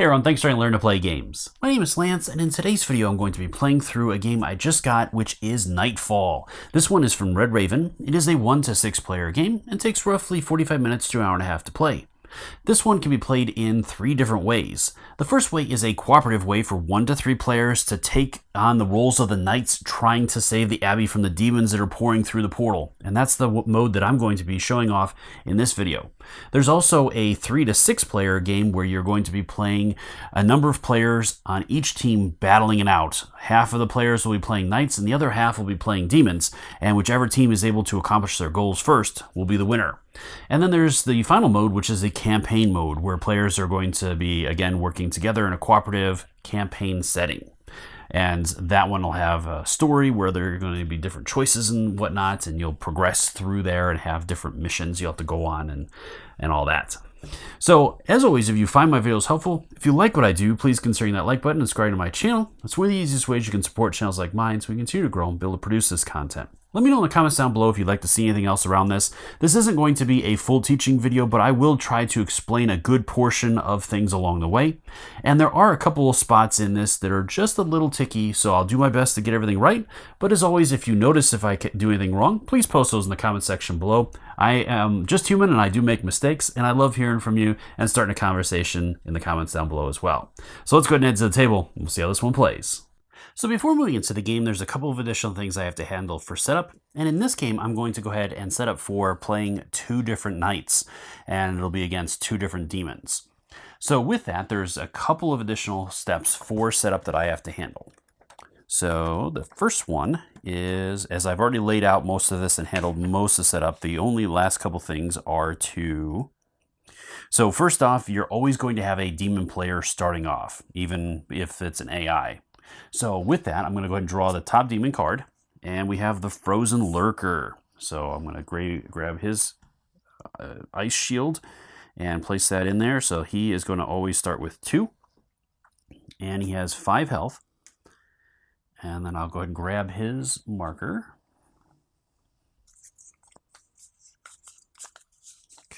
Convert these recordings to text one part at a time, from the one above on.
everyone, thanks for learning to play games. My name is Lance, and in today's video I'm going to be playing through a game I just got, which is Nightfall. This one is from Red Raven. It is a 1 to 6 player game and takes roughly 45 minutes to an hour and a half to play. This one can be played in 3 different ways. The first way is a cooperative way for 1 to 3 players to take on the roles of the knights trying to save the abbey from the demons that are pouring through the portal. And that's the mode that I'm going to be showing off in this video. There's also a 3 to 6 player game where you're going to be playing a number of players on each team battling it out. Half of the players will be playing knights and the other half will be playing demons, and whichever team is able to accomplish their goals first will be the winner. And then there's the final mode, which is the campaign mode, where players are going to be, again, working together in a cooperative campaign setting. And that one will have a story where there are going to be different choices and whatnot, and you'll progress through there and have different missions you'll have to go on and all that. So, as always, if you find my videos helpful, if you like what I do, please consider hitting that like button and subscribing to my channel. That's one of the easiest ways you can support channels like mine so we continue to grow and be able to produce this content. Let me know in the comments down below if you'd like to see anything else around this. This isn't going to be a full teaching video, but I will try to explain a good portion of things along the way. And there are a couple of spots in this that are just a little ticky, so I'll do my best to get everything right. But as always, if you notice if I do anything wrong, please post those in the comment section below. I am just human and I do make mistakes, and I love hearing from you and starting a conversation in the comments down below as well. So let's go ahead and head to the table and we'll see how this one plays. So before moving into the game, there's a couple of additional things I have to handle for setup. And in this game, I'm going to go ahead and set up for playing 2 different knights, and it'll be against 2 different demons. So with that, there's a couple of additional steps for setup that I have to handle. So the first one is, as I've already laid out most of this and handled most of the setup, the only last couple things are to... So first off, you're always going to have a demon player starting off, even if it's an AI. So with that, I'm going to go ahead and draw the top demon card, and we have the Frozen Lurker. So I'm going to grab his ice shield and place that in there. So he is going to always start with 2, and he has 5 health. And then I'll go ahead and grab his marker.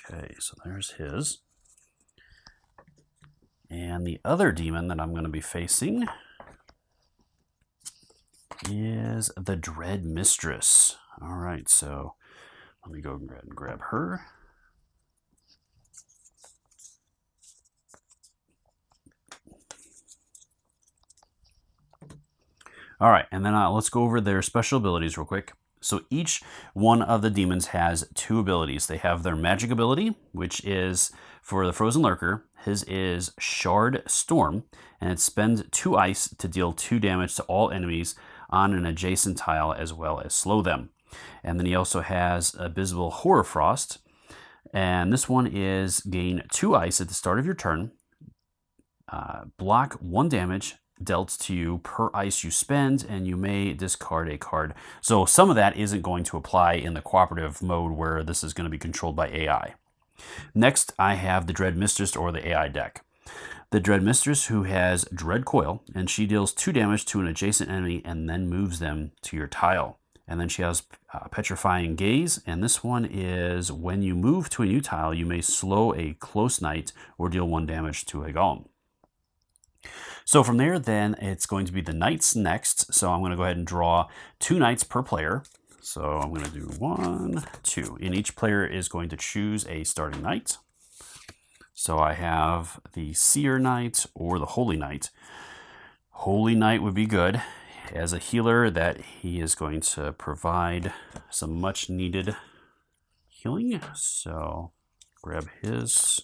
Okay, so there's his. And the other demon that I'm going to be facing is the Dread Mistress. All right, so let me go ahead and grab her. All right, and then let's go over their special abilities real quick. So each one of the demons has 2 abilities. They have their magic ability, which is for the Frozen Lurker. His is Shard Storm, and it spends 2 ice to deal 2 damage to all enemies on an adjacent tile as well as slow them. And then he also has Abysmal Horror Frost, and this one is gain 2 ice at the start of your turn, block 1 damage dealt to you per ice you spend, and you may discard a card. So some of that isn't going to apply in the cooperative mode where this is going to be controlled by AI. Next, I have the Dread Mistress, or the AI deck. The Dread Mistress, who has Dread Coil, and she deals 2 damage to an adjacent enemy and then moves them to your tile. And then she has Petrifying Gaze, and this one is when you move to a new tile, you may slow a close knight or deal 1 damage to a golem. So from there, then, it's going to be the knights next. So I'm going to go ahead and draw 2 knights per player. So I'm going to do 1, 2, and each player is going to choose a starting knight. So I have the Seer Knight or the Holy Knight. Holy Knight would be good. As a healer, that he is going to provide some much needed healing. So grab his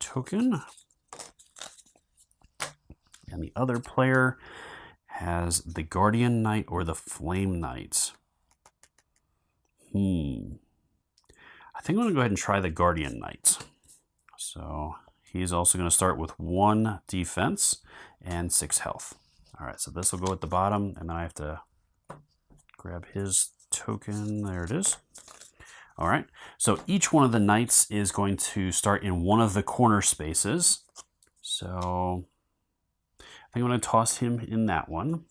token. And the other player has the Guardian Knight or the Flame Knight. I think I'm going to go ahead and try the Guardian Knight. So he's also going to start with 1 defense and 6 health. All right, so this will go at the bottom, and then I have to grab his token. There it is. All right, so each one of the knights is going to start in one of the corner spaces. So I think I'm going to toss him in that one,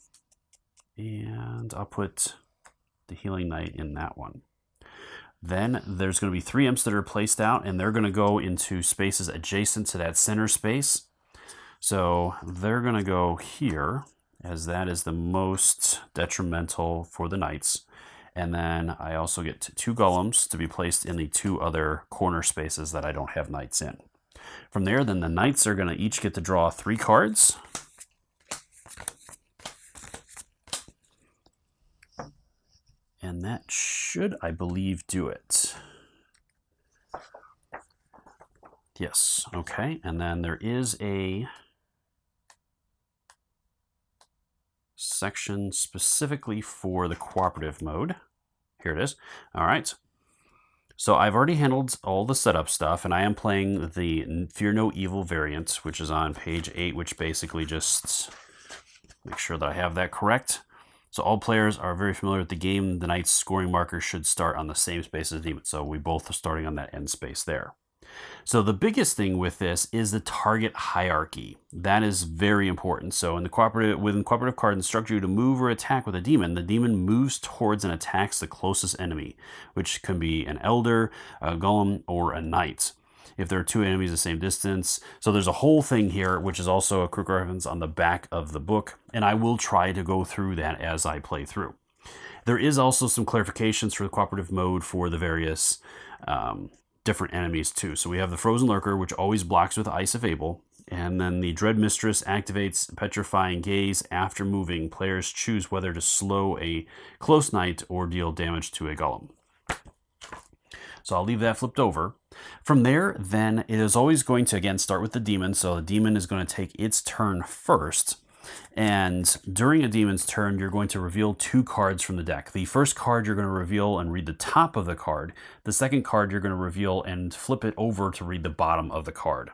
and I'll put the Healing Knight in that one. Then there's going to be 3 imps that are placed out, and they're going to go into spaces adjacent to that center space. So they're going to go here, as that is the most detrimental for the knights. And then I also get 2 golems to be placed in the 2 other corner spaces that I don't have knights in. From there, then the knights are going to each get to draw 3 cards. And that should, I believe, do it. Yes, okay. And then there is a section specifically for the cooperative mode. Here it is. All right. So I've already handled all the setup stuff, and I am playing the Fear No Evil variant, which is on page 8, which basically just make sure that I have that correct. So all players are very familiar with the game. The knight's scoring marker should start on the same space as the demon. So we both are starting on that end space there. So the biggest thing with this is the target hierarchy. That is very important. So in the within cooperative cards instruct you to move or attack with a demon. The demon moves towards and attacks the closest enemy, which can be an elder, a golem, or a knight. If there are 2 enemies the same distance. So there's a whole thing here, which is also a quick reference on the back of the book, and I will try to go through that as I play through. There is also some clarifications for the cooperative mode for the various different enemies too. So we have the Frozen Lurker, which always blocks with Ice if able, and then the Dread Mistress activates Petrifying Gaze after moving. Players choose whether to slow a close knight or deal damage to a golem. So I'll leave that flipped over. From there, then, it is always going to, again, start with the demon. So the demon is going to take its turn first. And during a demon's turn, you're going to reveal 2 cards from the deck. The first card you're going to reveal and read the top of the card. The second card you're going to reveal and flip it over to read the bottom of the card.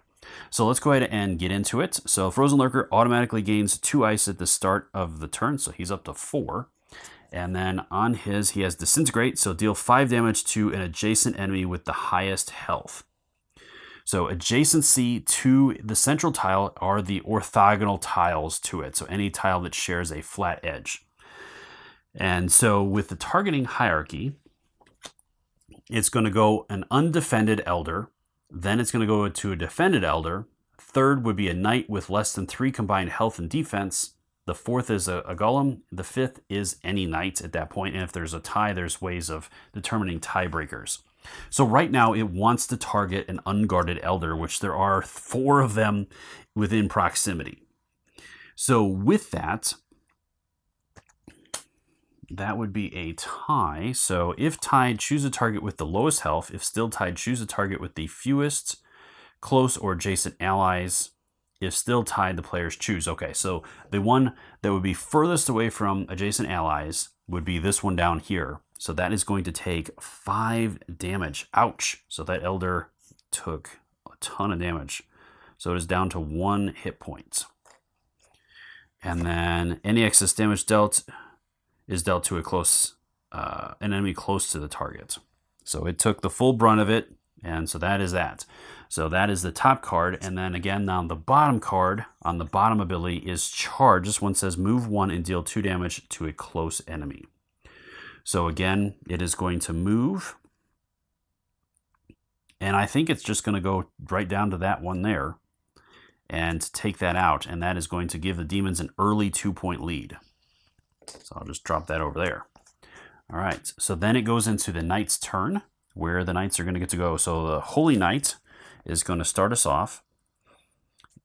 So let's go ahead and get into it. So Frozen Lurker automatically gains 2 ice at the start of the turn, so he's up to 4. And then on his, he has Disintegrate, so deal 5 damage to an adjacent enemy with the highest health. So adjacency to the central tile are the orthogonal tiles to it, so any tile that shares a flat edge. And so with the targeting hierarchy, it's going to go an undefended elder, then it's going to go to a defended elder. Third would be a knight with less than 3 combined health and defense. The 4th is a golem. The 5th is any knight at that point. And if there's a tie, there's ways of determining tiebreakers. So right now it wants to target an unguarded elder, which there are 4 of them within proximity. So with that, that would be a tie. So if tied, choose a target with the lowest health. If still tied, choose a target with the fewest close or adjacent allies. If still tied, the players choose. Okay, so the one that would be furthest away from adjacent allies would be this one down here. So that is going to take 5 damage. Ouch. So that elder took a ton of damage. So it is down to 1 hit point. And then any excess damage dealt is dealt to an enemy close to the target. So it took the full brunt of it, and so that is that. So that is the top card, and then again on the bottom card, on the bottom ability is Charge. This one says move 1 and deal 2 damage to a close enemy. So again, it is going to move, and I think it's just going to go right down to that one there and take that out, and that is going to give the demons an early 2-point lead. So I'll just drop that over there. All right, so then it goes into the knight's turn, where the knights are going to get to go. So the Holy Knight is going to start us off.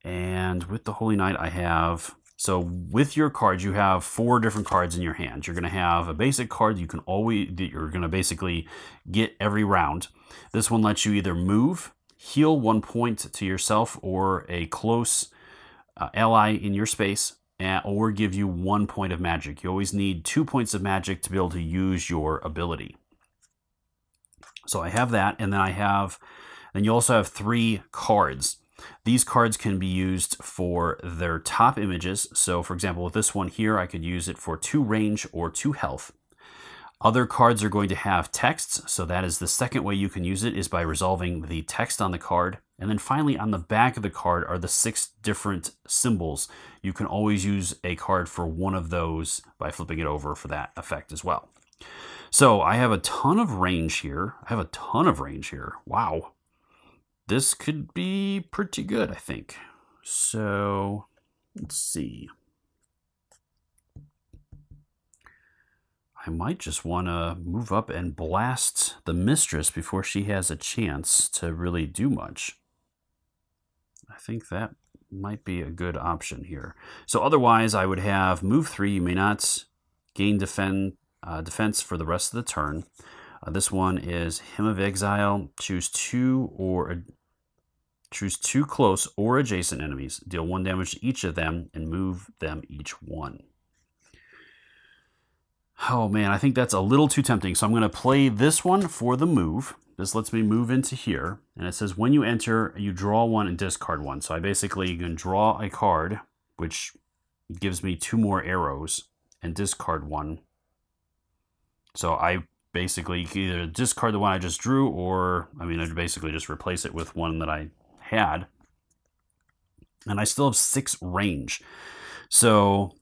And with the Holy Knight, I have, so with your cards, you have 4 different cards in your hand. You're going to have a basic card that you're going to basically get every round. This one lets you either move, heal 1 point to yourself or a close ally in your space, or give you 1 point of magic. You always need 2 points of magic to be able to use your ability. So I have that, and then you also have 3 cards. These cards can be used for their top images. So for example, with this one here, I could use it for 2 range or 2 health. Other cards are going to have texts, so that is the second way you can use it, is by resolving the text on the card. And then finally, on the back of the card are the 6 different symbols. You can always use a card for one of those by flipping it over for that effect as well. So I have a ton of range here. Wow. This could be pretty good, I think. So let's see. I might just want to move up and blast the mistress before she has a chance to really do much. I think that might be a good option here. So otherwise, I would have move 3. You may not gain defense for the rest of the turn. This one is Hymn of Exile. Choose 2 close or adjacent enemies. Deal 1 damage to each of them and move them each 1. Oh man, I think that's a little too tempting. So I'm going to play this one for the move. This lets me move into here. And it says when you enter, you draw 1 and discard 1. So I basically can draw a card, which gives me 2 more arrows, and discard 1. So I basically either discard the one I just drew, or I'd basically just replace it with one that I had. And I still have 6 range. So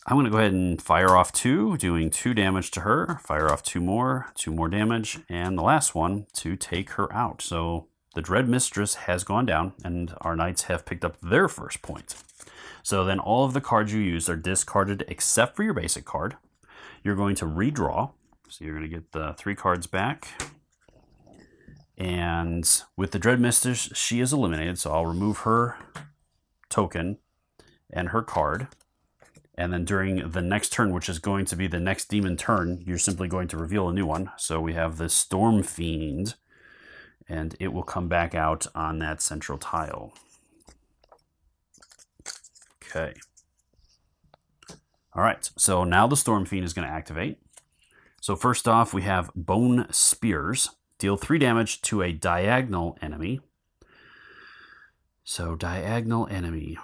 I'm going to go ahead and fire off 2, doing 2 damage to her. Fire off 2 more damage, and the last one to take her out. So the Dread Mistress has gone down, and our knights have picked up their first point. So then all of the cards you use are discarded except for your basic card. You're going to redraw. So you're going to get the 3 cards back. And with the Dread Mistress, she is eliminated. So I'll remove her token and her card. And then during the next turn, which is going to be the next demon turn, you're simply going to reveal a new one. So we have the Storm Fiend, and it will come back out on that central tile. Okay. All right, so now the Storm Fiend is going to activate. So first off, we have Bone Spears. Deal 3 damage to a diagonal enemy. So diagonal enemy.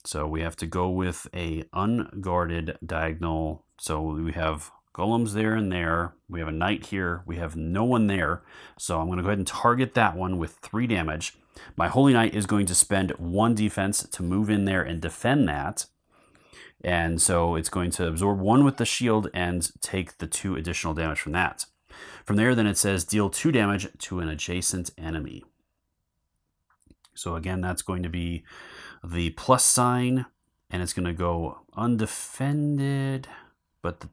So we have to go with a unguarded diagonal. So we have golems there and there. We have a knight here. We have no one there. So I'm going to go ahead and target that one with 3 damage. My Holy Knight is going to spend 1 defense to move in there and defend that. And so it's going to absorb 1 with the shield and take the 2 additional damage from that. From there, then it says deal 2 damage to an adjacent enemy. So again, that's going to be the plus sign, and it's going to go undefended, but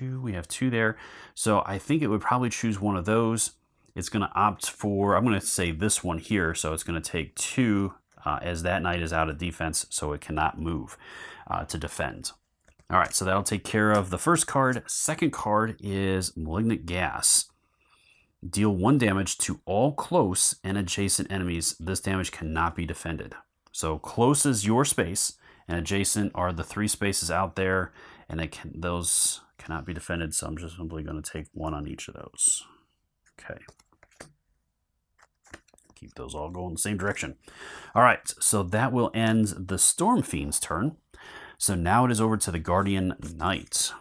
we have 2 there. So I think it would probably choose one of those. It's going to opt for, I'm going to say this one here, so it's going to take 2 as that knight is out of defense, so it cannot move to defend. All right, so that'll take care of the first card. Second card is Malignant Gas. Deal 1 damage to all close and adjacent enemies. This damage cannot be defended. So close is your space, and adjacent are the 3 spaces out there, and those cannot be defended. So I'm just simply going to take 1 on each of those. Okay. Keep those all going the same direction. All right, so that will end the Storm Fiend's turn. So now it is over to the Guardian Knight.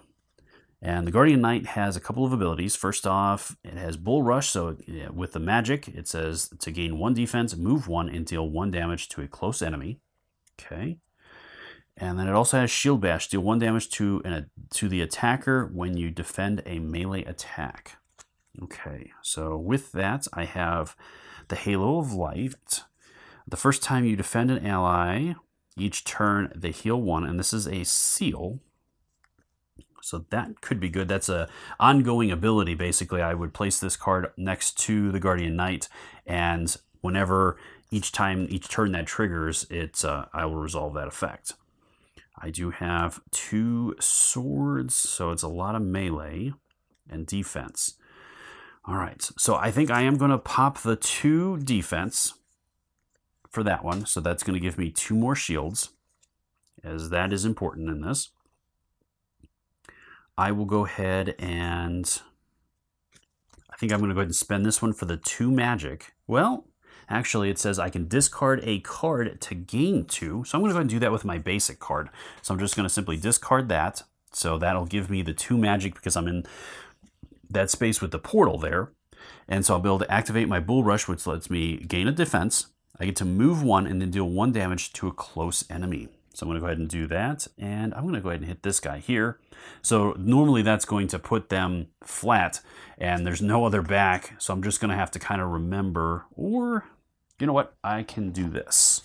And the Guardian Knight has a couple of abilities. First off, it has Bull Rush. So with the magic, it says to gain 1 defense, move 1, and deal 1 damage to a close enemy. Okay. And then it also has Shield Bash. Deal 1 damage to the attacker when you defend a melee attack. Okay. So with that, I have the Halo of Light. The first time you defend an ally, each turn they heal 1, and this is a seal. So that could be good. That's a ongoing ability. Basically, I would place this card next to the Guardian Knight, and whenever each turn that triggers, I will resolve that effect. I do have 2 swords, so it's a lot of melee and defense. All right, so I think I am going to pop the 2 defense for that one. So that's going to give me 2 more shields, as that is important in this. I will go ahead and I think I'm going to go ahead and spend this one for the 2 magic. Well, actually it says I can discard a card to gain 2. So I'm going to go ahead and do that with my basic card. So I'm just going to simply discard that. So that'll give me the 2 magic because I'm in that space with the portal there. And so I'll be able to activate my Bull Rush, which lets me gain a defense. I get to move 1 and then deal 1 damage to a close enemy. So I'm going to go ahead and do that, and I'm going to go ahead and hit this guy here. So normally that's going to put them flat, and there's no other back, so I'm just going to have to kind of remember, or you know what? I can do this.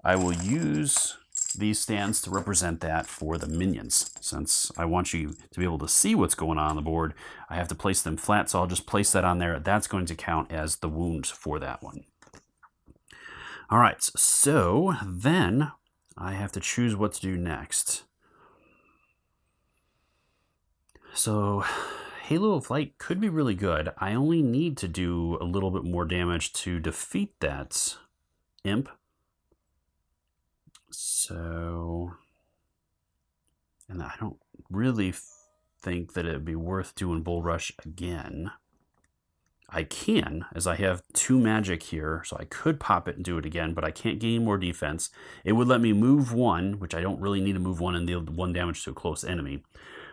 I will use these stands to represent that for the minions. Since I want you to be able to see what's going on the board, I have to place them flat, so I'll just place that on there. That's going to count as the wounds for that one. All right, so then I have to choose what to do next. So Halo of Light could be really good. I only need to do a little bit more damage to defeat that imp. So, and I don't really think that it'd be worth doing Bull Rush again. I can, as I have 2 magic here, so I could pop it and do it again, but I can't gain more defense. It would let me move 1, which I don't really need to move 1 and deal 1 damage to a close enemy,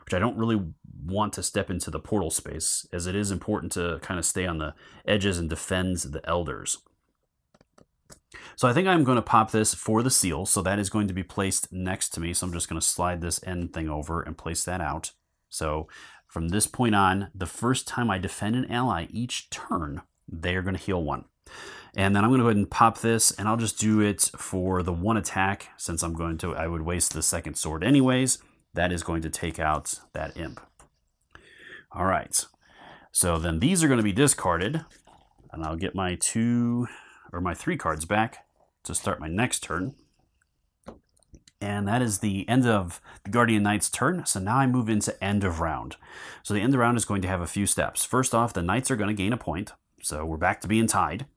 which I don't really want to step into the portal space, as it is important to kind of stay on the edges and defend the elders. So I think I'm going to pop this for the seal, so that is going to be placed next to me. So I'm just going to slide this end thing over and place that out. So from this point on, the first time I defend an ally each turn, they are going to heal 1. And then I'm going to go ahead and pop this, and I'll just do it for the 1 attack, since I would waste the second sword anyways. That is going to take out that imp. All right. So then these are going to be discarded, and I'll get my 3 cards back to start my next turn. And that is the end of the Guardian Knight's turn. So now I move into end of round. So the end of round is going to have a few steps. First off, the Knights are going to gain a point. So we're back to being tied.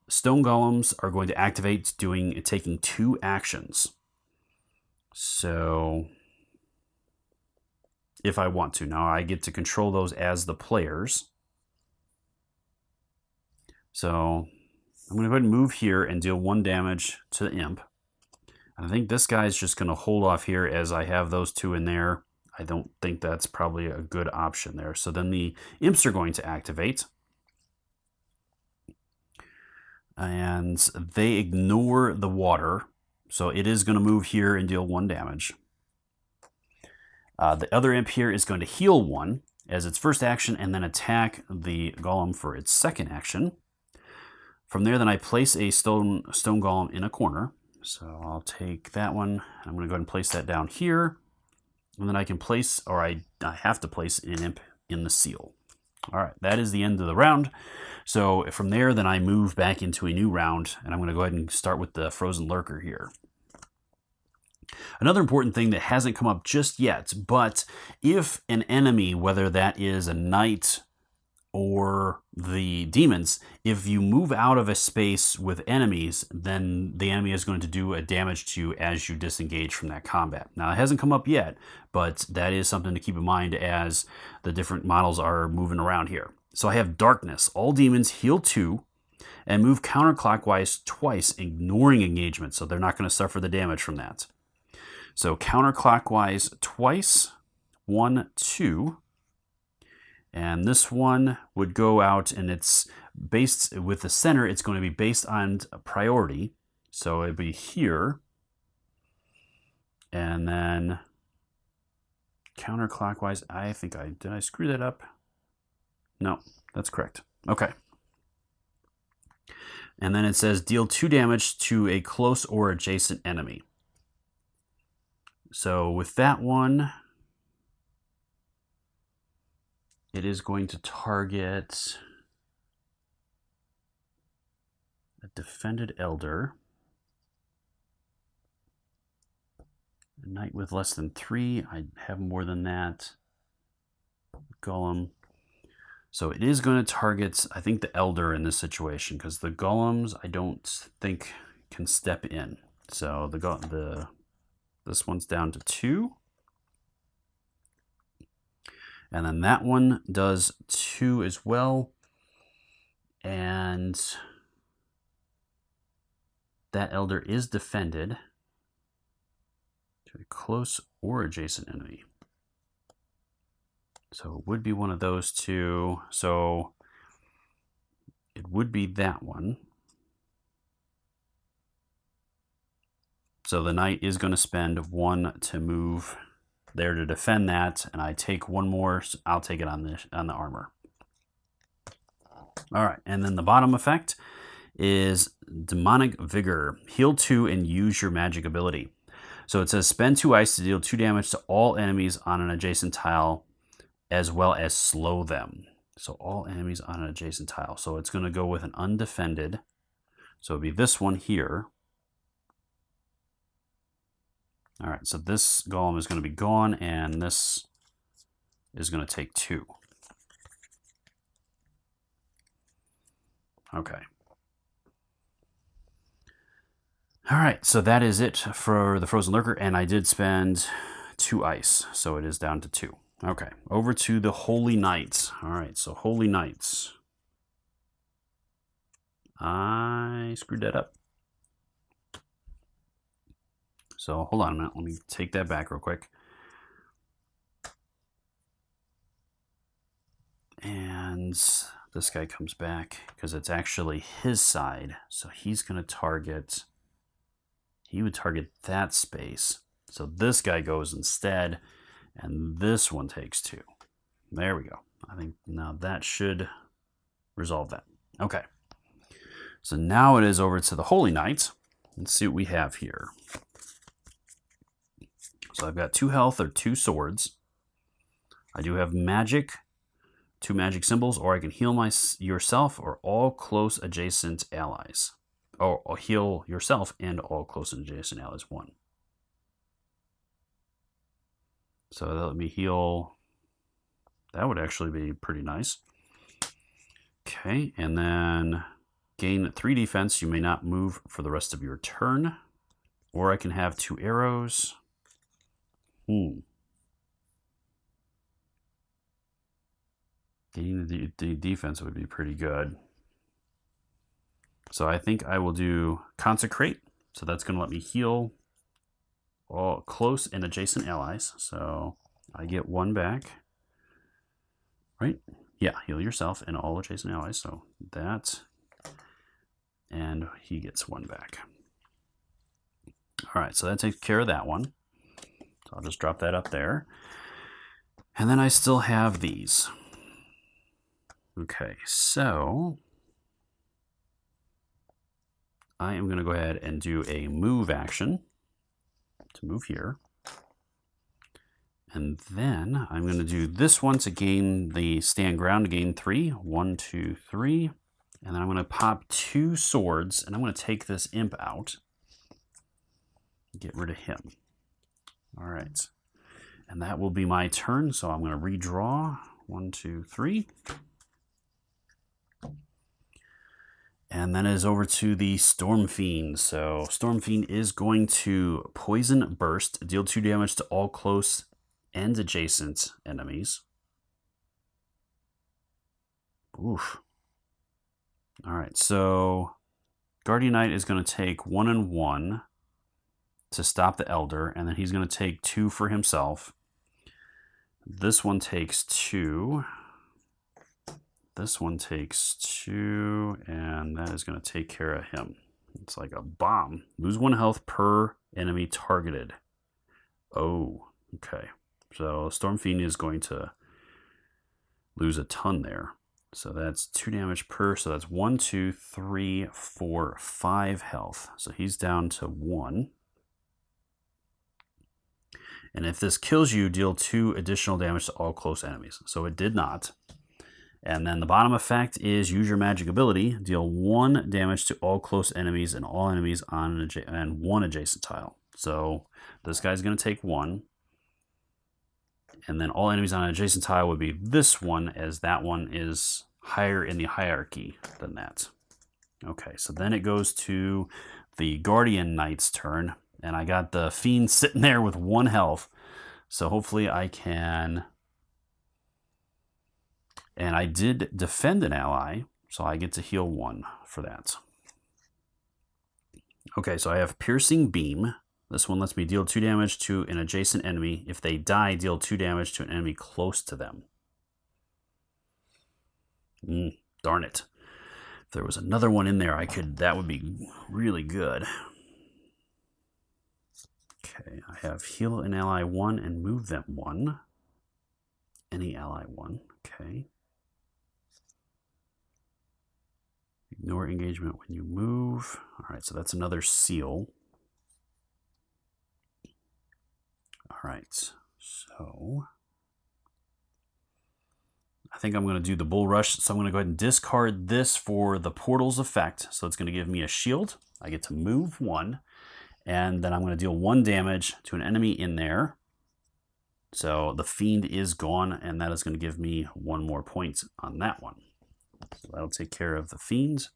Stone Golems are going to activate, taking 2 actions. So if I want to. Now I get to control those as the players. So I'm going to go ahead and move here and deal 1 damage to the imp. I think this guy's just going to hold off here as I have those 2 in there. I don't think that's probably a good option there. So then the imps are going to activate. And they ignore the water. So it is going to move here and deal 1 damage. The other imp here is going to heal 1 as its first action and then attack the golem for its second action. From there, then I place a stone golem in a corner. So I'll take that one. I'm going to go ahead and place that down here. And then I can place, or I have to place an imp in the seal. All right, that is the end of the round. So from there, then I move back into a new round, and I'm going to go ahead and start with the Frozen Lurker here. Another important thing that hasn't come up just yet, but if an enemy, whether that is a knight or the demons, if you move out of a space with enemies, then the enemy is going to do a damage to you as you disengage from that combat. Now, it hasn't come up yet, but that is something to keep in mind as the different models are moving around here. So I have Darkness. All demons heal 2 and move counterclockwise twice, ignoring engagement, so they're not going to suffer the damage from that. So counterclockwise twice, 1, 2. And this one would go out, and it's based with the center, it's going to be based on priority. So it'd be here. And then counterclockwise, did I screw that up? No, that's correct. Okay. And then it says deal 2 damage to a close or adjacent enemy. So with that one, it is going to target a defended elder, a knight with less than 3. I have more than that. Golem. So it is going to target, I think, the elder in this situation, because the golems I don't think can step in. So this one's down to 2. And then that one does 2 as well. And that elder is defended to a close or adjacent enemy. So it would be one of those 2. So it would be that one. So the knight is going to spend 1 to move there to defend that, and I take 1 more. So I'll take it on the armor. All right, and then the bottom effect is Demonic Vigor. Heal 2 and use your magic ability. So it says spend 2 ice to deal 2 damage to all enemies on an adjacent tile, as well as slow them. So all enemies on an adjacent tile. So it's going to go with an undefended. So it'll be this one here. All right, so this golem is going to be gone, and this is going to take 2. Okay. All right, so that is it for the Frozen Lurker, and I did spend 2 ice, so it is down to 2. Okay, over to the Holy Knights. All right, so Holy Knights. I screwed that up. So hold on a minute. Let me take that back real quick. And this guy comes back because it's actually his side. So he's going to target, he would target that space. So this guy goes instead, and this one takes 2. There we go. I think now that should resolve that. Okay. So now it is over to the Holy Knight. Let's see what we have here. So I've got 2 health or 2 swords. I do have magic, 2 magic symbols, or I can heal yourself or all close adjacent allies. Or heal yourself and all close adjacent allies 1. So that let me heal. That would actually be pretty nice. Okay, and then gain 3 defense. You may not move for the rest of your turn. Or I can have 2 arrows. Gaining the defense would be pretty good. So I think I will do Consecrate. So that's going to let me heal all close and adjacent allies. So I get 1 back. Right? Yeah, heal yourself and all adjacent allies. So that. And he gets 1 back. All right, so that takes care of that one. So I'll just drop that up there. And then I still have these. Okay, so I am going to go ahead and do a move action to move here. And then I'm going to do this one to gain the stand ground, to gain 3. 1, 2, 3. And then I'm going to pop 2 swords, and I'm going to take this imp out. Get rid of him. All right. And that will be my turn, so I'm going to redraw. 1, 2, 3. And then it is over to the Storm Fiend. So Storm Fiend is going to Poison Burst, deal 2 damage to all close and adjacent enemies. Oof. All right, so Guardian Knight is going to take 1 and 1 to stop the Elder, and then he's going to take 2 for himself. This one takes 2. This one takes 2, and that is going to take care of him. It's like a bomb. Lose 1 health per enemy targeted. Oh, okay. So Storm Fiend is going to lose a ton there. So that's 2 damage per. So that's 1, 2, 3, 4, 5 health. So he's down to 1. And if this kills you, deal 2 additional damage to all close enemies. So it did not. And then the bottom effect is use your magic ability. Deal 1 damage to all close enemies and all enemies on and 1 adjacent tile. So this guy's going to take 1. And then all enemies on an adjacent tile would be this one, as that one is higher in the hierarchy than that. Okay, so then it goes to the Guardian Knight's turn. And I got the Fiend sitting there with 1 health. So hopefully I can... And I did defend an ally, so I get to heal 1 for that. Okay, so I have Piercing Beam. This one lets me deal 2 damage to an adjacent enemy. If they die, deal 2 damage to an enemy close to them. Darn it. If there was another one in there, that would be really good. Okay, I have heal an ally 1 and move them 1. Any ally 1, okay. Ignore engagement when you move. All right, so that's another seal. All right, so I think I'm going to do the Bull Rush. So I'm going to go ahead and discard this for the Portal's effect. So it's going to give me a shield. I get to move 1. And then I'm going to deal 1 damage to an enemy in there. So the Fiend is gone, and that is going to give me 1 more point on that one. So that'll take care of the Fiend.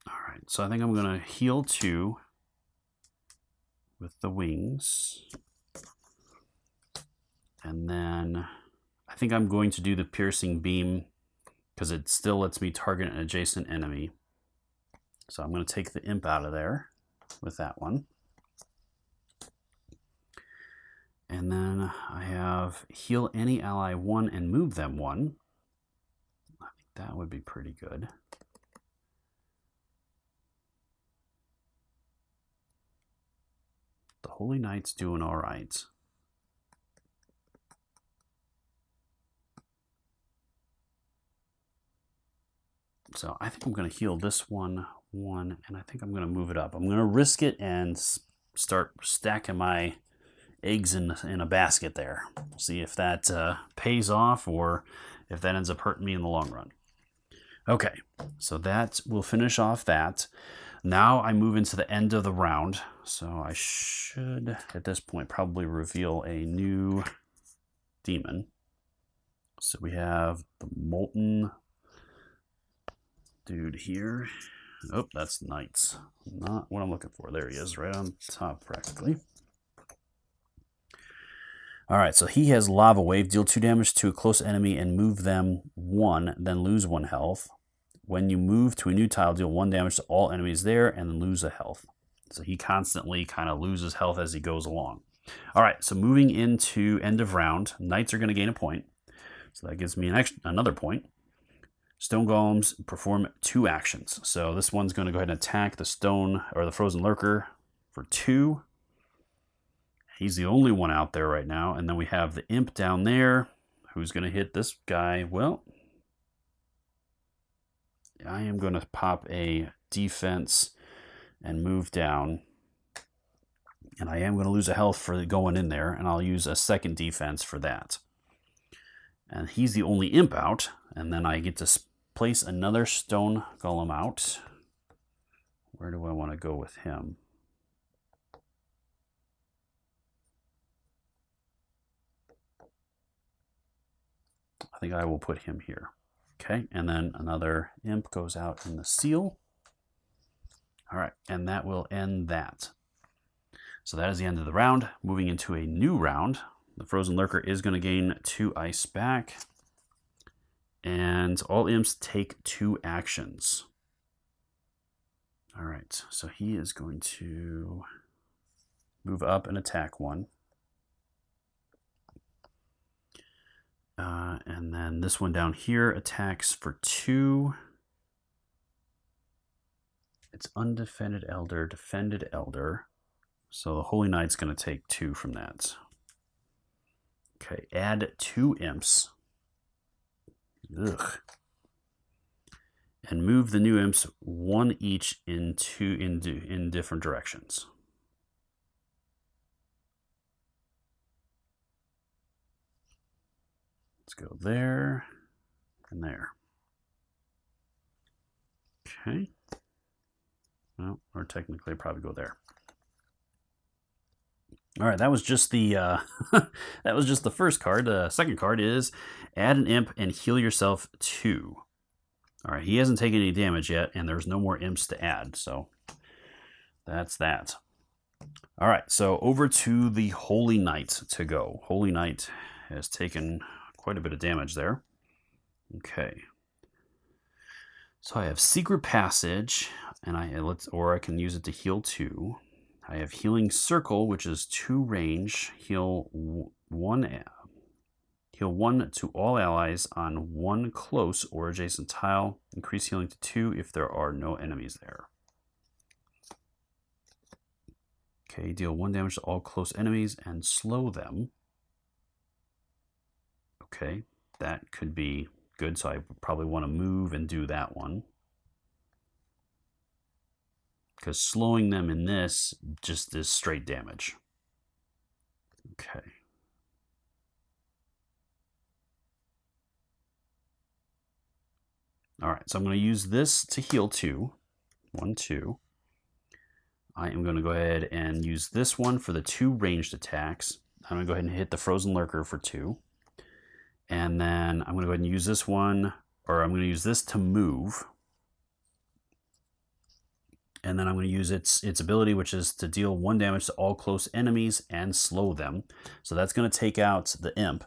All right, so I think I'm going to heal 2 with the wings. And then I think I'm going to do the Piercing Beam because it still lets me target an adjacent enemy. So I'm going to take the Imp out of there with that one. And then I have heal any ally 1 and move them 1. I think that would be pretty good. The Holy Knight's doing all right. So I think I'm going to heal this one, and I think I'm going to move it up. I'm going to risk it and start stacking my eggs in a basket there. See if that pays off or if that ends up hurting me in the long run. Okay, so that will finish off that. Now I move into the end of the round. So I should, at this point, probably reveal a new demon. So we have the Molten dude here. Oh, that's Knights. Not what I'm looking for. There he is, right on top practically. All right, so he has Lava Wave. Deal 2 damage to a close enemy and move them 1, then lose 1 health. When you move to a new tile, deal 1 damage to all enemies there and then lose a health. So he constantly kind of loses health as he goes along. All right, so moving into end of round, Knights are going to gain a point. So that gives me another point. Stone Golems perform 2 actions. So this one's going to go ahead and attack the stone or the frozen lurker for 2. He's the only one out there right now. And then we have the Imp down there. Who's going to hit this guy? Well, I am going to pop a defense and move down. And I am going to lose a health for going in there. And I'll use a second defense for that. And he's the only Imp out. And then I get to place another Stone Golem out. Where do I want to go with him? I think I will put him here. Okay, and then another Imp goes out in the seal. All right, and that will end that. So that is the end of the round. Moving into a new round. The Frozen Lurker is going to gain 2 ice back. And all imps take 2 actions. All right, so he is going to move up and attack 1. And then this one down here attacks for 2. It's Undefended Elder, Defended Elder. So the Holy Knight's going to take 2 from that. Okay, add 2 imps. Ugh. And move the new imps 1 each in different directions. Let's go there and there. Okay. Well, or technically I'd probably go there. All right, that was just the that was just the first card. The second card is add an imp and heal yourself 2. All right, he hasn't taken any damage yet, and there's no more imps to add, so that's that. All right, so over to the Holy Knight to go. Holy Knight has taken quite a bit of damage there. Okay. So I have Secret Passage, and I can use it to heal 2. I have Healing Circle, which is 2 range. Heal 1 to all allies on 1 close or adjacent tile. Increase healing to 2 if there are no enemies there. Okay, deal 1 damage to all close enemies and slow them. Okay, that could be good, so I probably want to move and do that one. because slowing them in this just is straight damage. Okay. All right, so I'm going to use this to heal 2. 1, 2. I am going to go ahead and use this one for the 2 ranged attacks. I'm going to go ahead and hit the Frozen Lurker for 2. And then I'm going to go ahead and use this one, or I'm going to use this to move. And then I'm going to use its ability, which is to deal 1 damage to all close enemies and slow them. So that's going to take out the Imp.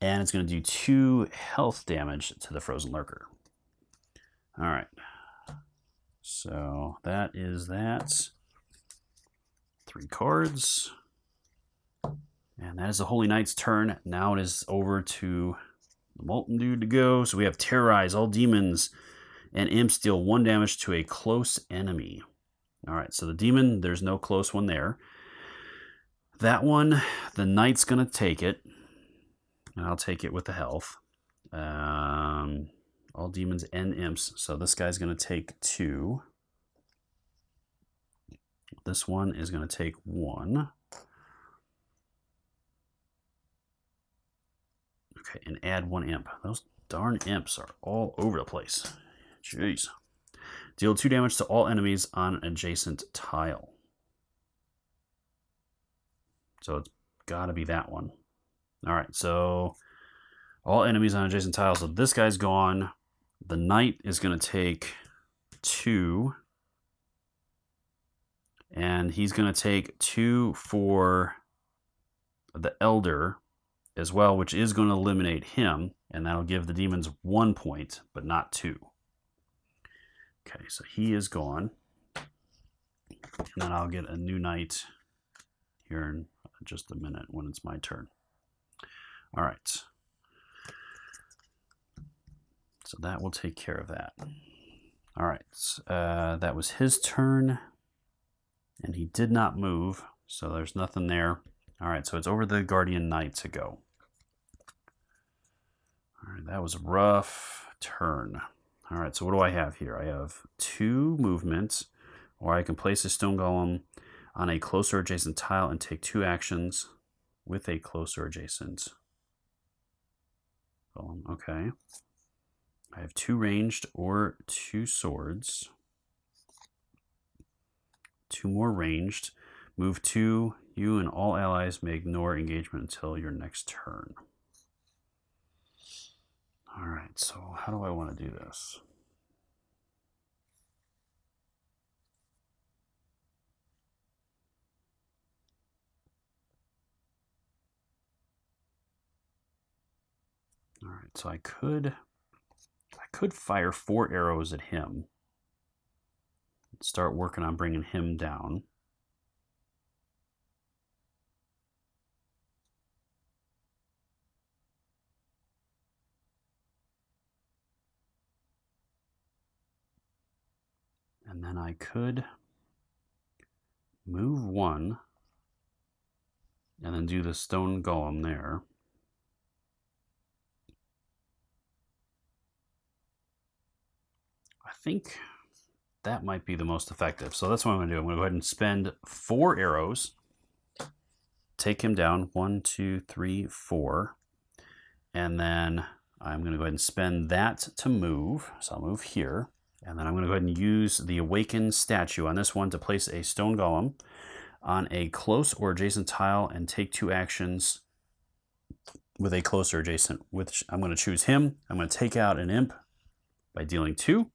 And it's going to do 2 health damage to the Frozen Lurker. All right. So that is that. 3 cards. And that is the Holy Knight's turn. Now it is over to the Molten Dude to go. So we have Terrorize. All demons and imps deal 1 damage to a close enemy. All right, so the demon, there's no close one there. That one, the Knight's going to take it. And I'll take it with the health. All demons and imps. So this guy's going to take 2. This one is going to take 1. Okay, and add 1 imp. Those darn imps are all over the place. Jeez. Deal 2 damage to all enemies on an adjacent tile. So it's got to be that one. All right, so all enemies on adjacent tiles. So this guy's gone. The Knight is going to take 2. And he's going to take 2 for the Elder as well, which is going to eliminate him. And that'll give the demons 1 point, but not 2. Okay, so he is gone. And then I'll get a new Knight here in just a minute when it's my turn. All right. So that will take care of that. All right, that was his turn. And he did not move, so there's nothing there. All right, so it's over the Guardian Knight to go. All right, that was a rough turn. All right, so what do I have here? I have 2 movements, or I can place a stone golem on a closer adjacent tile and take 2 actions with a closer adjacent golem. Okay. I have 2 ranged or 2 swords. 2 more ranged. Move 2. You and all allies may ignore engagement until your next turn. All right, so how do I want to do this? All right, so I could fire 4 arrows at him. Start working on bringing him down. And then I could move 1 and then do the stone golem there. I think that might be the most effective. So that's what I'm going to do. I'm going to go ahead and spend 4 arrows. Take him down. 1, 2, 3, 4. And then I'm going to go ahead and spend that to move. So I'll move here. And then I'm going to go ahead and use the Awakened statue on this one to place a stone golem on a close or adjacent tile and take 2 actions with a closer adjacent, which I'm going to choose him. I'm going to take out an imp by dealing 2.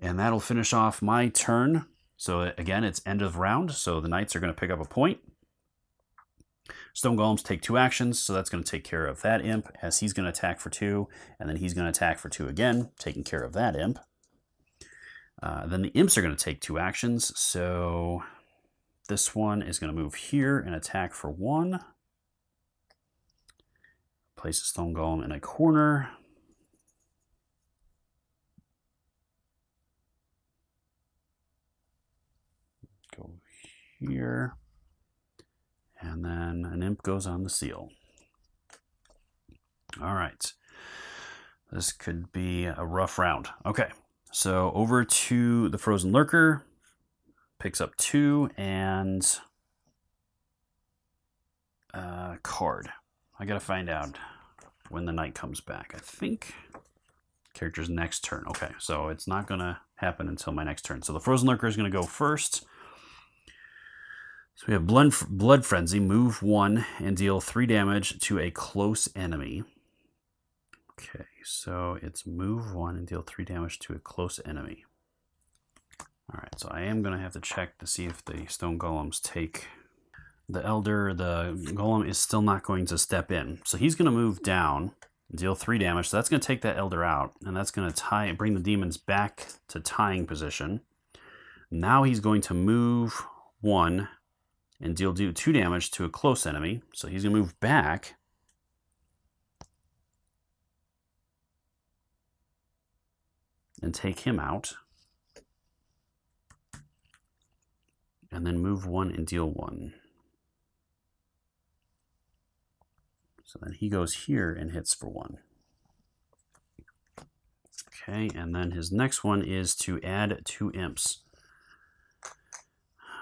And that'll finish off my turn. So again, it's end of round. So the Knights are going to pick up a point. Stone Golems take 2 actions. So that's going to take care of that imp as he's going to attack for 2. And then he's going to attack for 2 again, taking care of that imp. Then the imps are going to take 2 actions. So this one is going to move here and attack for 1. Place a stone golem in a corner. Go here. And then an imp goes on the seal. All right. This could be a rough round. Okay. So over to the Frozen Lurker. picks up 2 and card. I gotta find out when the knight comes back. I think character's next turn. Okay, so it's not gonna happen until my next turn. So the Frozen Lurker is gonna go first. So we have Blood Frenzy, move 1 and deal 3 damage to a close enemy. Okay, so it's move 1 and deal 3 damage to a close enemy. Alright, so I am going to have to check to see if the stone golems take the elder. The golem is still not going to step in. So he's going to move down, deal 3 damage. So that's going to take that elder out, and that's going to bring the demons back to tying position. Now he's going to move 1 and deal 2 damage to a close enemy. So he's going to move back. And take him out. And then move 1 and deal 1. So then he goes here and hits for 1. Okay, and then his next one is to add 2 imps.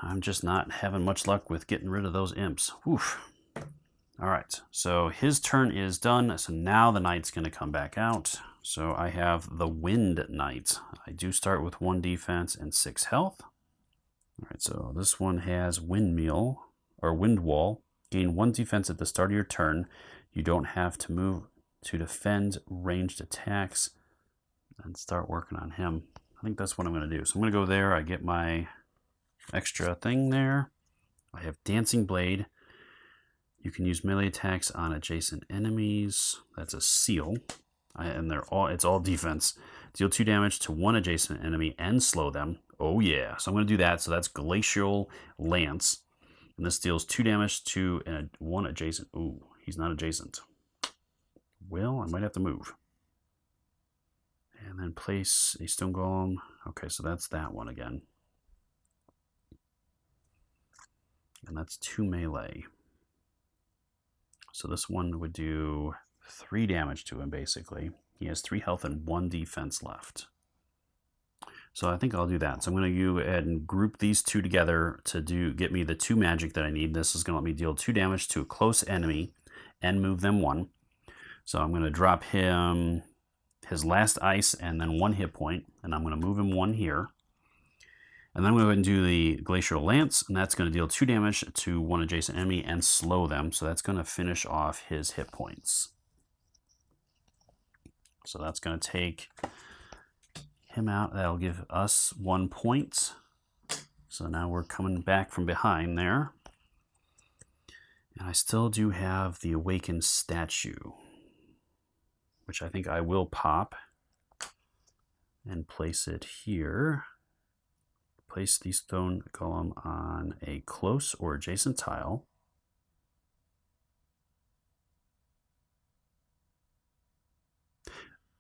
I'm just not having much luck with getting rid of those imps. Oof. Alright, so his turn is done. So now the knight's going to come back out. So I have the Wind Knight. I do start with 1 defense and 6 health. Alright, so this one has Windmill, or Wind Wall. Gain 1 defense at the start of your turn. You don't have to move to defend ranged attacks. And start working on him. I think that's what I'm going to do. So I'm going to go there. I get my extra thing there. I have Dancing Blade. You can use melee attacks on adjacent enemies. That's a seal. And it's all defense. Deal 2 damage to 1 adjacent enemy and slow them. Oh yeah. So I'm going to do that. So that's Glacial Lance. And this deals 2 damage to 1 adjacent. Ooh, he's not adjacent. Well, I might have to move. And then place a Stone Golem. Okay, so that's that one again. And that's 2 melee. So this one would do 3 damage to him, basically. He has 3 health and 1 defense left. So I think I'll do that. So I'm going to go ahead and group these 2 together to get me the 2 magic that I need. This is going to let me deal 2 damage to a close enemy and move them 1. So I'm going to drop him his last ice and then 1 hit point, and I'm going to move him 1 here. And then I'm going to go ahead and do the Glacial Lance, and that's going to deal 2 damage to 1 adjacent enemy and slow them. So that's going to finish off his hit points. So that's going to take him out. That'll give us 1 point. So now we're coming back from behind there. And I still do have the Awakened Statue, which I think I will pop and place it here. Place the Stone Golem on a close or adjacent tile.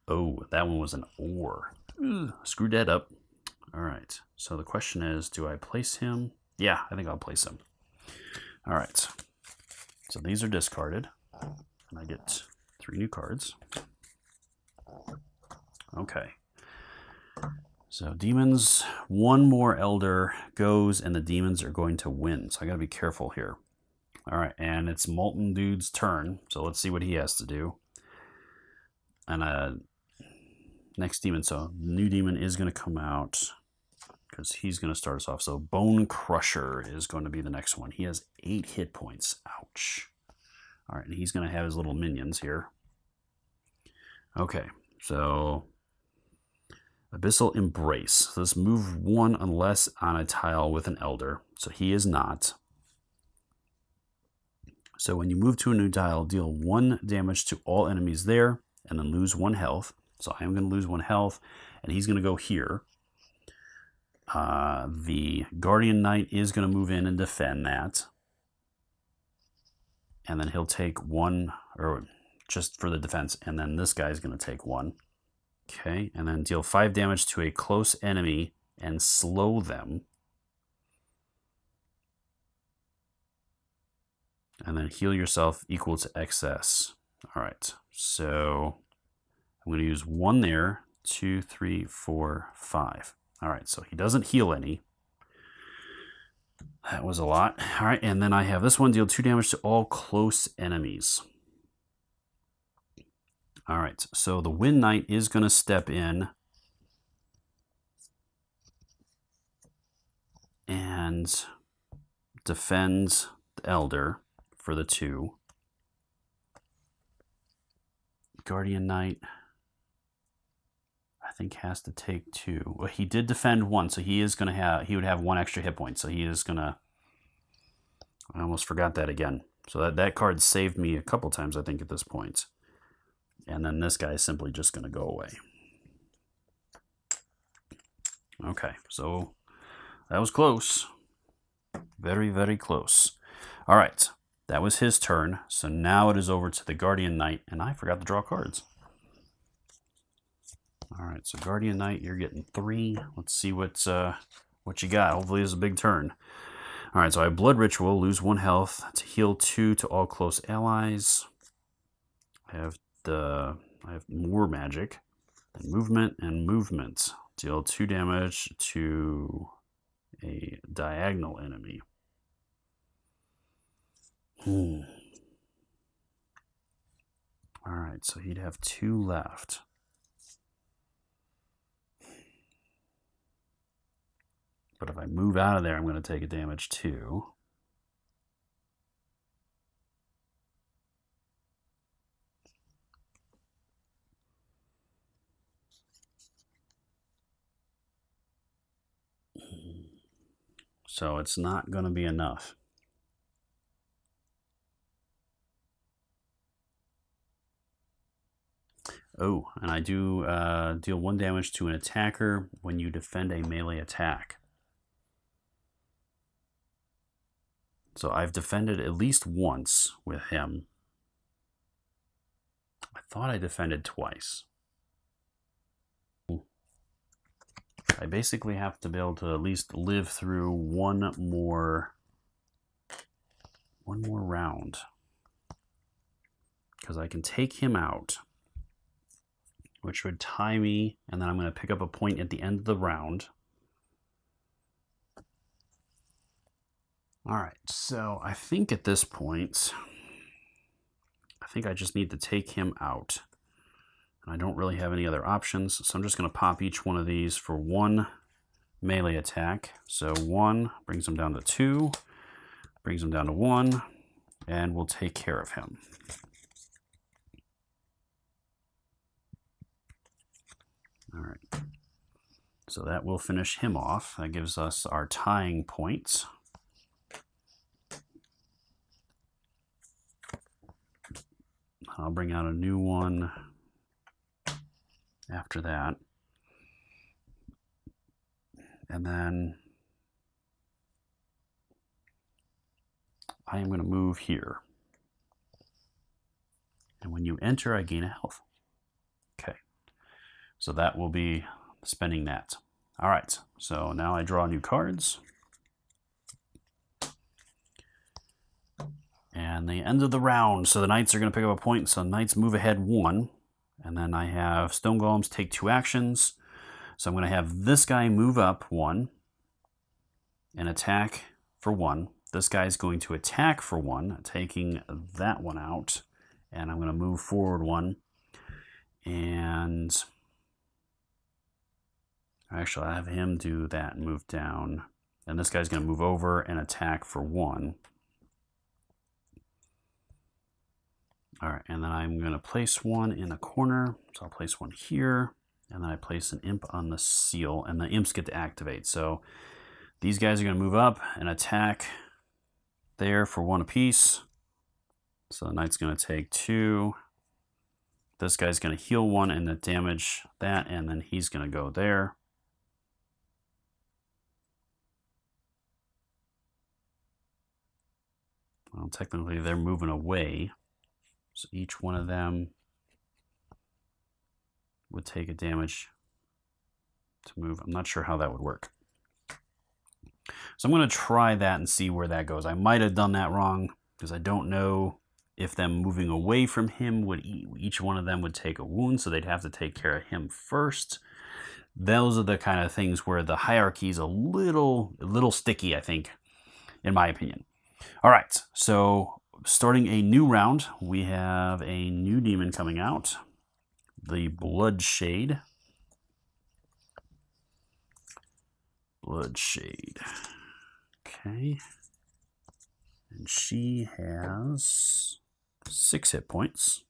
Oh, that one was an ore. Ugh, screwed that up. All right, so the question is, do I place him? Yeah, I think I'll place him. All right, so these are discarded, and I get 3 new cards. Okay. So demons, 1 more elder goes, and the demons are going to win. So I got to be careful here. All right, and it's Molten Dude's turn. So let's see what he has to do. And next demon. So new demon is going to come out because he's going to start us off. So Bone Crusher is going to be the next one. He has 8 hit points. Ouch. All right, and he's going to have his little minions here. Okay, so Abyssal Embrace. So let's move 1 unless on a tile with an elder. So he is not. So when you move to a new tile, deal 1 damage to all enemies there, and then lose 1 health. So I am going to lose 1 health, and he's going to go here. The Guardian Knight is going to move in and defend that. And then he'll take 1, or just for the defense, and then this guy is going to take 1. Okay, and then deal 5 damage to a close enemy and slow them. And then heal yourself equal to excess. All right, so I'm going to use 1 there, 2, 3, 4, 5. All right, so he doesn't heal any. That was a lot. All right, and then I have this one, deal 2 damage to all close enemies. All right, so the Wind Knight is going to step in and defend the Elder for the 2. Guardian Knight, I think, has to take 2. Well, he did defend 1, so he is going to have, he would have 1 extra hit point. So he is going to, I almost forgot that again. So that card saved me a couple times, I think, at this point. And then this guy is simply just going to go away. Okay, so that was close. Very, very close. All right, that was his turn. So now it is over to the Guardian Knight, and I forgot to draw cards. All right, so Guardian Knight, you're getting 3. Let's see what you got. Hopefully it's a big turn. All right, so I have Blood Ritual, lose 1 health to heal 2 to all close allies. I have more magic, and movement. Deal 2 damage to a diagonal enemy. All right, so he'd have 2 left. But if I move out of there, I'm going to take a damage too. So it's not going to be enough. Oh, and I do deal 1 damage to an attacker when you defend a melee attack. So I've defended at least once with him. I thought I defended twice. I basically have to be able to at least live through one more round. Because I can take him out, which would tie me, and then I'm going to pick up a point at the end of the round. All right, so I think at this point, I think I just need to take him out. And I don't really have any other options, so I'm just going to pop each one of these for 1 melee attack. So 1 brings him down to 2, brings him down to 1, and we'll take care of him. All right, so that will finish him off. That gives us our tying points. I'll bring out a new one after that. And then I am going to move here. And when you enter, I gain a health. Okay. So that will be spending that. All right. So now I draw new cards. And the end of the round, so the Knights are going to pick up a point, so Knights move ahead 1. And then I have Stone Golems take 2 actions. So I'm going to have this guy move up 1 and attack for 1. This guy is going to attack for 1, taking that one out. And I'm going to move forward 1. And actually, I have him do that and move down. And this guy's going to move over and attack for 1. All right, and then I'm going to place 1 in the corner. So I'll place 1 here, and then I place an imp on the seal, and the imps get to activate. So these guys are going to move up and attack there for 1 apiece. So the Knight's going to take 2. This guy's going to heal 1 and then damage that, and then he's going to go there. Well, technically they're moving away. So each one of them would take a damage to move. I'm not sure how that would work. So I'm going to try that and see where that goes. I might have done that wrong because I don't know if them moving away from him would each one of them would take a wound, so they'd have to take care of him first. Those are the kind of things where the hierarchy is a little sticky, I think. in my opinion. All right, so starting a new round, we have a new demon coming out, the Bloodshade. Bloodshade. Okay. And she has 6 hit points.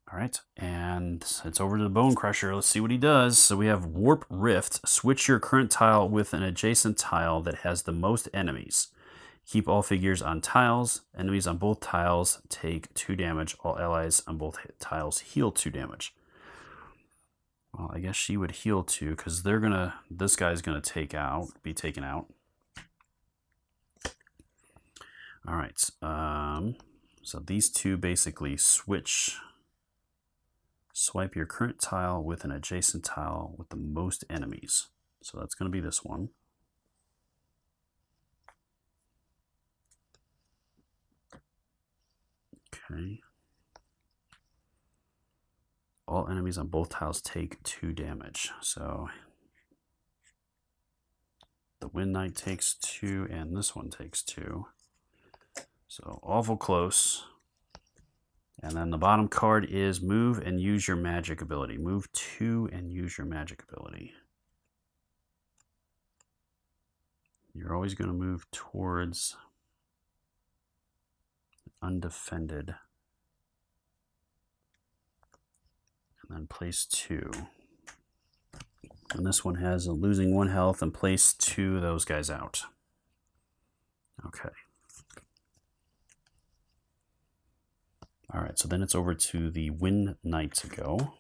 All right, and it's over to the Bone Crusher. Let's see what he does. So we have Warp Rift. Switch your current tile with an adjacent tile that has the most enemies. Keep all figures on tiles. Enemies on both tiles take 2 damage. All allies on both tiles heal 2 damage. Well, I guess she would heal 2 because they're gonna. This guy's gonna be taken out. All right. So these two basically swipe your current tile with an adjacent tile with the most enemies. So that's going to be this one. Okay. All enemies on both tiles take 2 damage. So the Wind Knight takes 2 and this one takes 2. So awful close. And then the bottom card is move and use your magic ability. Move 2 and use your magic ability. You're always going to move towards undefended. And then place 2. And this one has a losing 1 health and place 2 of those guys out. Okay. All right, so then it's over to the Wind Knight to go.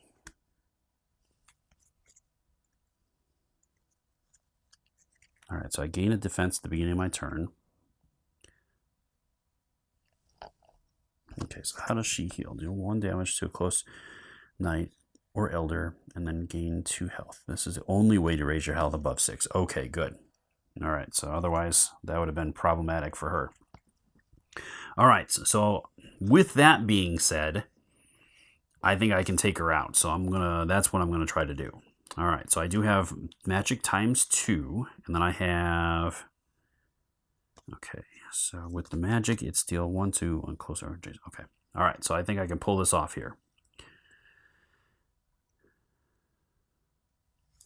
All right, so I gain a defense at the beginning of my turn. Okay, so how does she heal? Deal 1 damage to a close knight or elder, and then gain 2 health. This is the only way to raise your health above 6. Okay, good. All right, so otherwise that would have been problematic for her. All right, so with that being said, I think I can take her out. So that's what I'm gonna try to do. All right, so I do have magic times 2, and then I have, okay, so with the magic, it's deal 1, 2, 1 closer. Okay, all right, so I think I can pull this off here.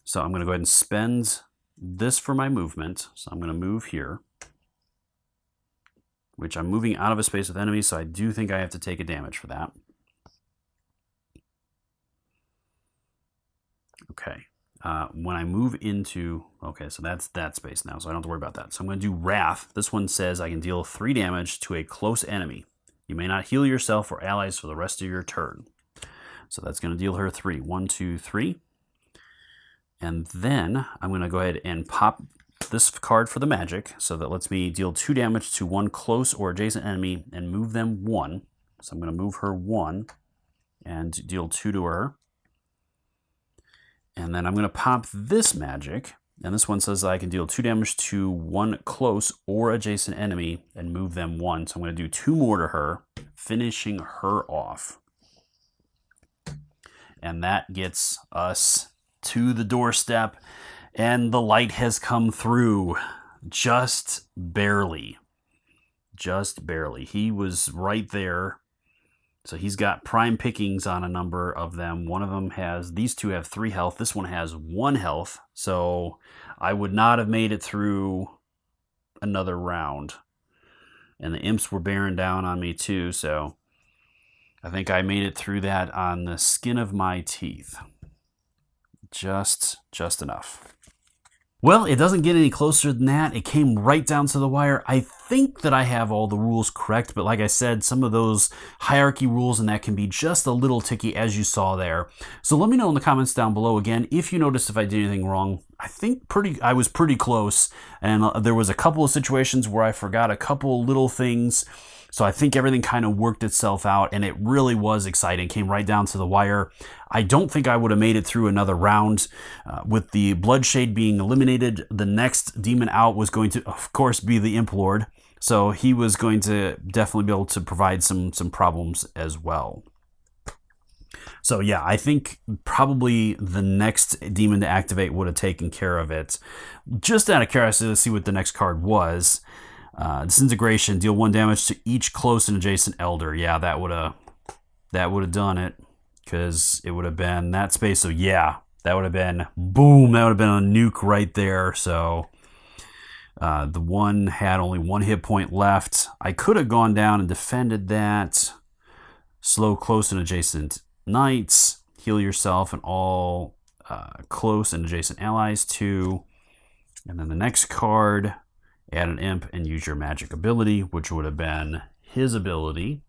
So I'm gonna go ahead and spend this for my movement. So I'm gonna move here, which I'm moving out of a space with enemies, so I do think I have to take a damage for that. Okay. When I move into... Okay, so that's that space now, so I don't have to worry about that. So I'm going to do Wrath. This one says I can deal 3 damage to a close enemy. You may not heal yourself or allies for the rest of your turn. So that's going to deal her 3. 1, 2, 3. And then I'm going to go ahead and pop this card for the magic, so that lets me deal 2 damage to 1 close or adjacent enemy and move them 1. So I'm going to move her 1 and deal 2 to her. And then I'm going to pop this magic, and this one says I can deal 2 damage to 1 close or adjacent enemy and move them 1. So I'm going to do 2 more to her, finishing her off. And that gets us to the doorstep. And the light has come through, just barely. Just barely. He was right there. So he's got prime pickings on a number of them. One of them has, these two have 3 health. This one has 1 health. So I would not have made it through another round. And the imps were bearing down on me too. So I think I made it through that on the skin of my teeth. Just enough. Well, it doesn't get any closer than that. It came right down to the wire. I think that I have all the rules correct, but like I said, some of those hierarchy rules and that can be just a little ticky, as you saw there. So let me know in the comments down below again if you noticed if I did anything wrong. I think I was pretty close, and there was a couple of situations where I forgot a couple little things. So I think everything kind of worked itself out, and it really was exciting. Came right down to the wire. I don't think I would have made it through another round. With the Bloodshade being eliminated, the next demon out was going to, of course, be the Imp Lord. So he was going to definitely be able to provide some problems as well. So yeah, I think probably the next demon to activate would have taken care of it. Just out of curiosity, let's see what the next card was. Disintegration, deal 1 damage to each close and adjacent elder. Yeah, that would have done it, because it would have been that space. So yeah, that would have been boom. That would have been a nuke right there. So the one had only 1 hit point left. I could have gone down and defended that. Slow close and adjacent knights. Heal yourself and all close and adjacent allies too. And then the next card, add an imp and use your magic ability, which would have been his ability.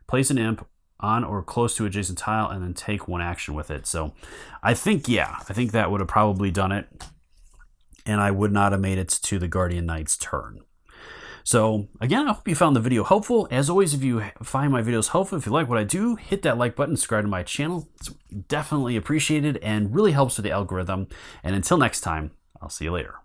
Place an imp on or close to adjacent tile and then take 1 action with it. So I think that would have probably done it. And I would not have made it to the Guardian Knight's turn. So again, I hope you found the video helpful. As always, if you find my videos helpful, if you like what I do, hit that like button, subscribe to my channel. It's definitely appreciated and really helps with the algorithm. And until next time, I'll see you later.